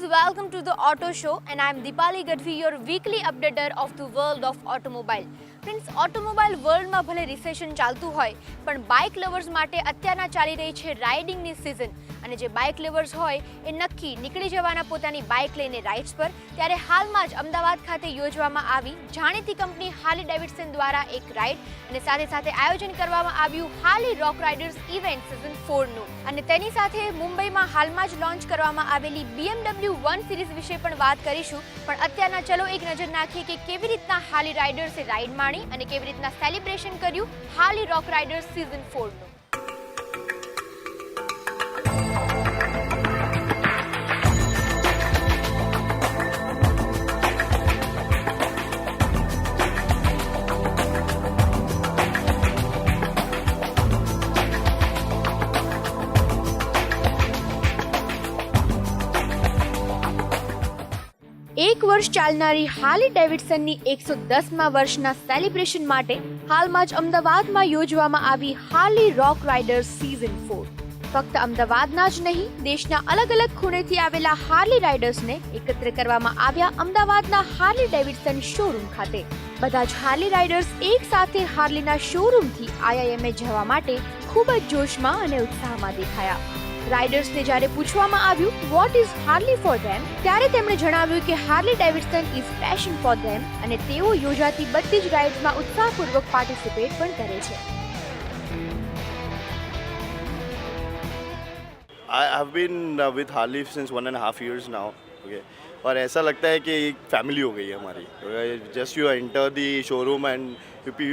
friends, welcome to the Auto Show and I am Deepali Gadvi, your weekly updater of the world of automobile. Friends, automobile વર્લ્ડમાં ભલે recession ચાલતું હોય પણ bike lovers માટે અત્યારના ચાલી રહી છે રાઇડિંગની સિઝન અને જે બાઇક લવર્સ હોય એ નક્કી નીકળી જવાના પોતાની બાઇક લઈને રાઇડ્સ પર. ત્યારે હાલમાં જ અમદાવાદ ખાતે યોજવામાં આવી જાણીતી કંપની હાર્લી ડેવિડસન દ્વારા એક રાઇડ અને સાથે સાથે આયોજન કરવામાં આવ્યું હાર્લી રોક રાઇડર્સ ઇવેન્ટ સિઝન 4નું. અને તેની સાથે મુંબઈમાં હાલમાં જ લોન્ચ કરવામાં આવેલી BMW 1 સિરીઝ વિશે પણ વાત કરીશું. પણ અત્યારના ચલો એક નજર નાખીએ કે કેવી રીતના હાર્લી રાઇડર્સે રાઇડમાં અને કેવી રીતના સેલિબ્રેશન કર્યું હાર્લી રોક રાઇડર્સ સિઝન 4નું. એક વર્ષ ચાલનારી હાર્લી ડેવિડસનની 110મા વર્ષના સેલિબ્રેશન માટે હાલમાં જ અમદાવાદમાં યોજવામાં આવી હાર્લી રોક રાઇડર્સ સિઝન 4. ફક્ત અમદાવાદના જ નહીં, દેશના અલગ અલગ ખૂણેથી આવેલા હાર્લી રાઇડર્સને એકત્ર કરવામાં આવ્યા અમદાવાદના હાર્લી ડેવિડસન શોરૂમ ખાતે. બધા જ હાર્લી રાઇડર્સ એક સાથે હાર્લીના શોરૂમથી IIMA જવા માટે ખૂબ જ જોશમાં અને ઉત્સાહમાં દેખાયા. રાઇડર્સને જ્યારે પૂછવામાં આવ્યું what is Harley for them, ત્યારે તેમણે જણાવ્યું કે Harley Davidson is passion for them અને તેઓ યોજાતી બધી જ રાઇડ્સમાં ઉત્સાહપૂર્વક પાર્ટિસિપેટ પણ કરે છે. I have been with Harley since 1.5 years now. Okay. और ऐसा लगता है कि एक फैमिली हो गई है हमारी. Just you enter the showroom and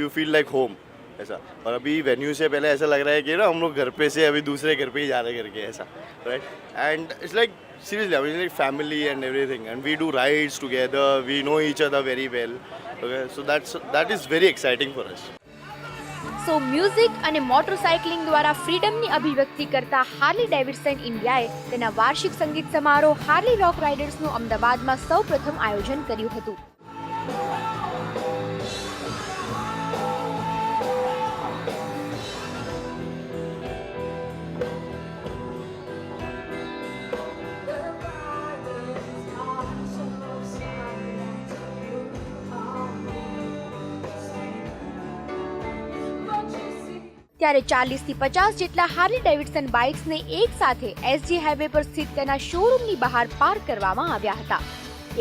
you feel like home ऐसा. और अभी वेन्यू से पहले ऐसा लग रहा है कि ना हम लोग घर पे से अभी दूसरे घर पे ही जा रहे करके ऐसा, right. And it's like seriously, I mean, like family and everything, and we do rides together. We know each other very well. Okay, so that is very exciting for us. So music અને મોટરસાઇકલિંગ દ્વારા ફ્રીડમની અભિવ્યક્તિ કરતા Harley Davidson ઇન્ડિયાએ તેના વાર્ષિક સંગીત સમારોહ Harley રોક રાઇડર્સનું અમદાવાદમાં સૌપ્રથમ આયોજન કર્યું હતું. ત્યારે 40થી 50 જેટલા હાર્લી ડેવિડસન બાઇક્સને એક સાથે SG હાઈવે પર સ્થિત તેના શોરૂમની બહાર પાર્ક કરવામાં આવ્યા હતા.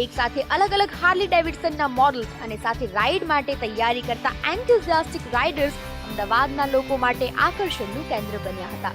એક સાથે અલગ અલગ હાર્લી ડેવિડસનના મોડલ્સ અને સાથે રાઇડ માટે તૈયારી કરતા એન્થુઝિયાસ્ટિક રાઇડર્સ અમદાવાદના લોકો માટે આકર્ષણનું કેન્દ્ર બન્યા હતા.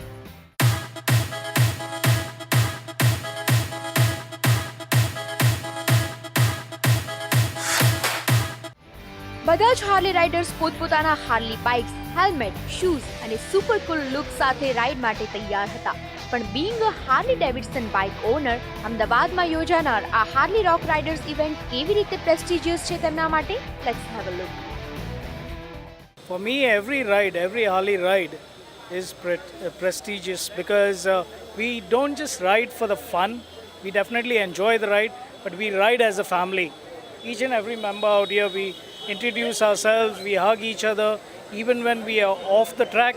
બધા જ હાર્લી રાઇડર્સ પોતપોતાના હાર્લી બાઇક્સ, હેલ્મેટ, શૂઝ અને સુપર કુલ લુક સાથે રાઇડ માટે તૈયાર હતા. પણ being a Harley Davidson bike owner, અમદાવાદમાં યોજાનાર આ હાર્લી રોક રાઇડર્સ ઇવેન્ટ કેવી રીતે પ્રેસ્ટિજિયસ છે તેમના માટે? Let's have a look. For me, every Harley ride is prestigious because we don't just ride for the fun. We definitely enjoy the ride, but we ride as a family. Each and every member out here, we introduce ourselves, we hug each other. Even when we are off the track,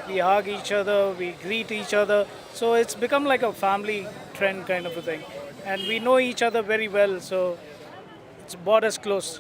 we hug each other, we greet each other. So it's become like a family trend kind of a thing. And we know each other very well, so it's brought us close.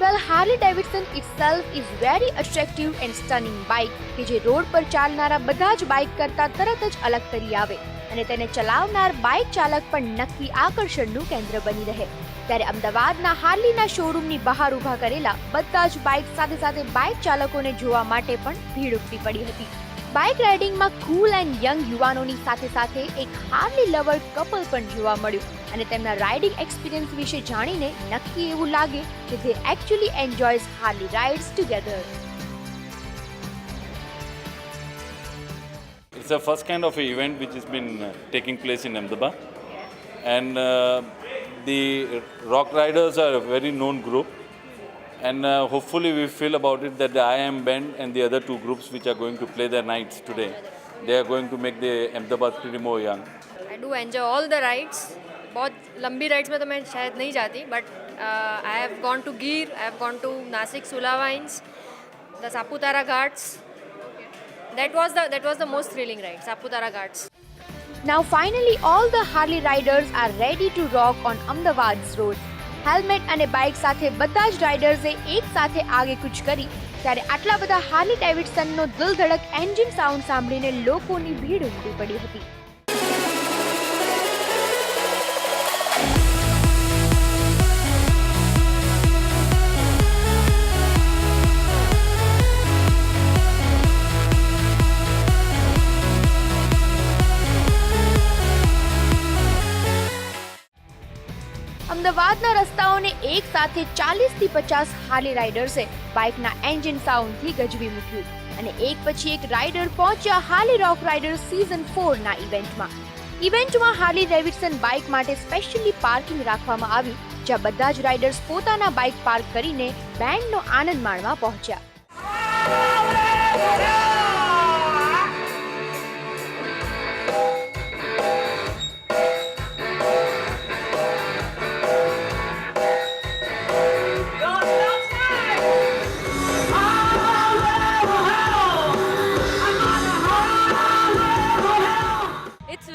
Well, Harley Davidson itself is very attractive and stunning bike કે જે road પર ચાલનારા બધા જ bike કરતાં તરત જ અલગ તરી આવે અને તેને ચલાવનાર બાઇક ચાલક પણ નક્કી આકર્ષણનું કેન્દ્ર બની રહે. ત્યારે અમદાવાદના હાર્લીના શોરૂમની બહાર ઊભા કરેલા બધા જ બાઇક સાથે સાથે બાઇક ચાલકોને જોવા માટે પણ ભીડ ઉમટી પડી હતી. બાઇક રાઇડિંગમાં કૂલ એન્ડ યંગ યુવાનોની સાથે સાથે એક હાર્લી લવર કપલ પણ જોવા મળ્યું અને તેમના રાઇડિંગ એક્સપિરિયન્સ વિશે જાણીને નક્કી એવું લાગે કે they actually enjoys Harley rides together. It's the first kind of event which has been taking place in Ahmedabad, and the Rock Riders are a very known group, and hopefully we feel about it that the IIM band and the other two groups which are going to play their nights today, they are going to make the Ahmedabad pretty more young. I do enjoy all the rides. बहुत लंबी rides में तो मैं शायद नहीं जाती, but I have gone to Gir, I have gone to Nashik Sula wines, the Saputara ghats. That was the most thrilling ride, Saputara Ghats. Now finally all the Harley riders are ready to rock on Ahmedabad's roads. Helmet અને bike સાથે બધા જ રાઇડર્સે એક સાથે આગે કૂચ કરી ત્યારે આટલા બધા હાર્લી ડેવિડસનનો દિલધડક એન્જિન સાઉન્ડ સાંભળીને લોકોની ભીડ ઉમટી પડી હતી. અમદાવાદના રસ્તાઓને એક સાથે 40થી 50 હાર્લી રાઇડર્સે બાઇકના એન્જિન સાઉન્ડથી ગજવી મૂક્યું અને એક પછી એક રાઇડર પહોંચ્યા હાર્લી રોક રાઇડર્સ સીઝન 4ના ઇવેન્ટમાં હાર્લી ડેવિડસન બાઇક માટે સ્પેશિયલી પાર્કિંગ રાખવામાં આવ્યું જ્યાં બધા જ રાઇડર્સ પોતાના બાઇક પાર્ક કરીને બેન્ડનો આનંદ માણવા પહોંચ્યા.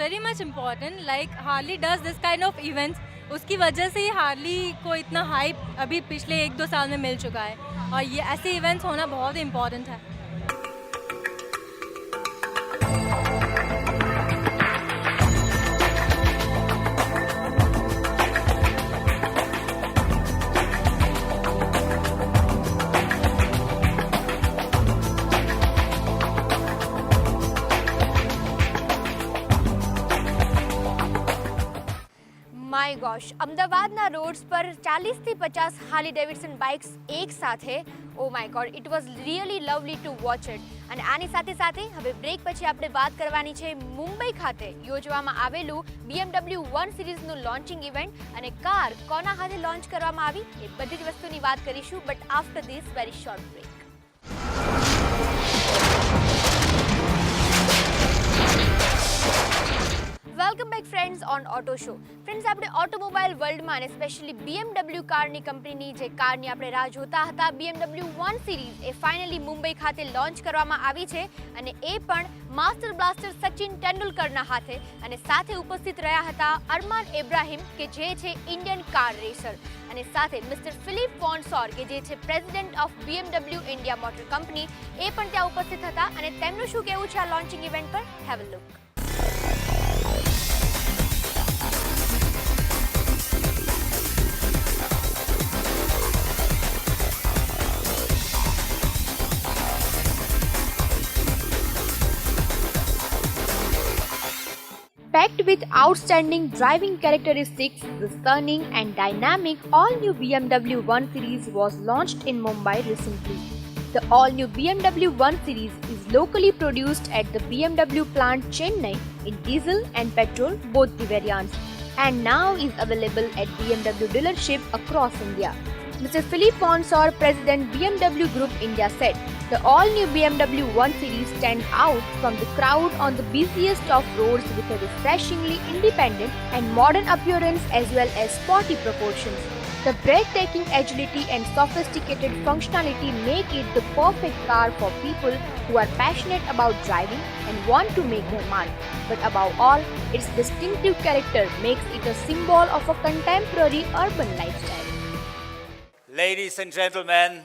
Very much important like Harley does this kind of events. उसकी वजह से ही हार्ली को इतना हाइप अभी पिछले 1-2 साल में मिल चुका है और ये ऐसे इवेंट्स होना बहुत इम्पॉर्टेंट है. માય ગોશ, અમદાવાદના રોડ્સ પર 40થી 50 હાર્લી ડેવિડસન બાઇક્સ એક સાથે. Oh my God, it was really lovely two watch it. અને આની સાથે સાથે હવે બ્રેક પછી આપણે વાત કરવાની છે મુંબઈ ખાતે યોજવામાં આવેલું BMW 1 સિરીઝનું લોન્ચિંગ ઇવેન્ટ અને કાર કોના હાથે લોન્ચ કરવામાં આવી એ બધી જ વસ્તુની વાત કરીશું, but after this very short break. Welcome back friends on auto show. Friends, આપણે ઓટોમોબાઈલ વર્લ્ડમાં અને સ્પેશિયલી BMW કારની કંપનીની જે કારની આપણે રાહ જોતા હતા BMW 1 સિરીઝ એ ફાઇનલી મુંબઈ ખાતે લોન્ચ કરવામાં આવી છે અને એ પણ માસ્ટર બ્લાસ્ટર સચિન તેંડુલકરના હાથે અને સાથે ઉપસ્થિત રહ્યા હતા અરમાન ઇબ્રાહિમ કે જે છે ઇન્ડિયન કાર રેસર અને સાથે મિસ્ટર ફિલિપ વોન્સોર કે જે છે president of BMW India motor company એ પણ ત્યાં ઉપસ્થિત હતા અને તેમનું શું કહેવું છે આ લોન્ચિંગ ઇવેન્ટ પર. Have a look. Packed with outstanding driving characteristics, the stunning and dynamic all-new BMW 1 Series was launched in Mumbai recently. The all-new BMW 1 Series is locally produced at the BMW plant Chennai in diesel and petrol, both the variants, and now is available at BMW dealership across India. Mr. Philippe Ponsor, President BMW Group India said, the all-new BMW 1 Series stands out from the crowd on the busiest of roads with a refreshingly independent and modern appearance as well as sporty proportions. The breathtaking agility and sophisticated functionality make it the perfect car for people who are passionate about driving and want to make their mark. But above all, its distinctive character makes it a symbol of a contemporary urban lifestyle. Ladies and gentlemen,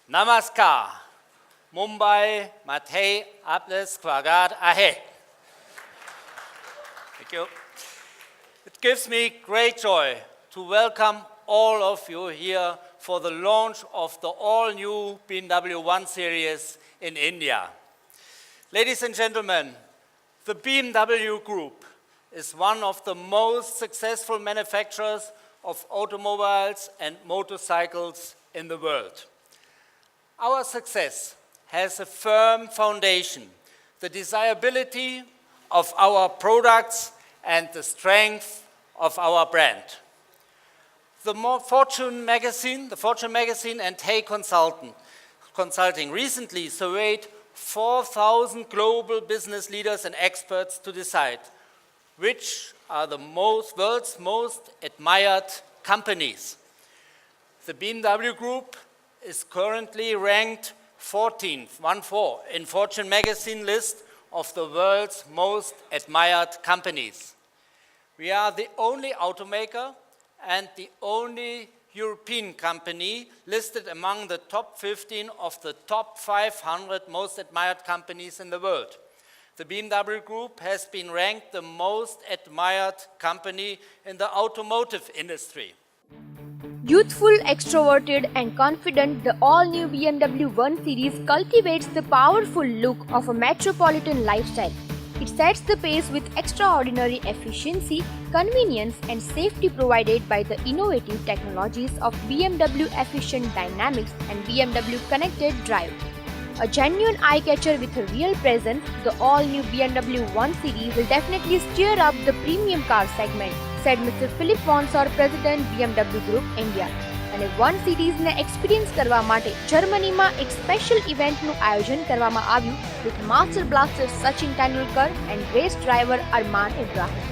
namaskar. Mumbai, Mathai, Apnes, Kwagat, Ahe. Thank you. It gives me great joy to welcome all of you here for the launch of the all-new BMW 1 Series in India. Ladies and gentlemen, the BMW Group is one of the most successful manufacturers of automobiles and motorcycles in the world. Our success has a firm foundation, the desirability of our products and the strength of our brand. The Fortune magazine and Hay Consulting recently surveyed 4,000 global business leaders and experts to decide which are the world's most admired companies. The BMW Group is currently ranked 14th in Fortune magazine list of the world's most admired companies. We are the only automaker and the only European company listed among the top 15 of the top 500 most admired companies in the world. The BMW Group has been ranked the most admired company in the automotive industry. Youthful, extroverted, and confident, the all-new BMW 1 Series cultivates the powerful look of a metropolitan lifestyle. It sets the pace with extraordinary efficiency, convenience, and safety provided by the innovative technologies of BMW Efficient Dynamics and BMW Connected Drive. A genuine eye-catcher with a real presence, the all-new BMW 1 Series will definitely steer up the premium car segment, said Mr. Philip Vonsor, President BMW Group India. અને 1 સિરીઝને experience કરવા માટે જર્મનીમાં એક special ઇવેન્ટનું આયોજન કરવામાં આવ્યું with master blaster Sachin Tendulkar and race driver Arman Ibrahim.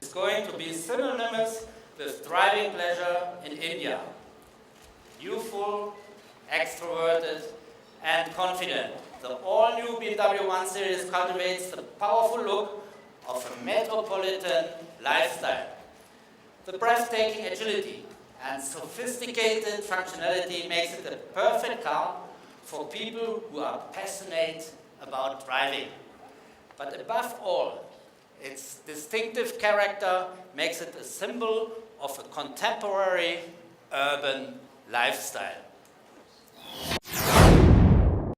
It's going to be synonymous with driving pleasure in India. Youthful, extroverted, and confident, the all-new BMW 1 Series cultivates the powerful look of a metropolitan lifestyle. The breathtaking agility and sophisticated functionality makes it a perfect car for people who are passionate about driving. But above all, its distinctive character makes it a symbol of a contemporary urban lifestyle.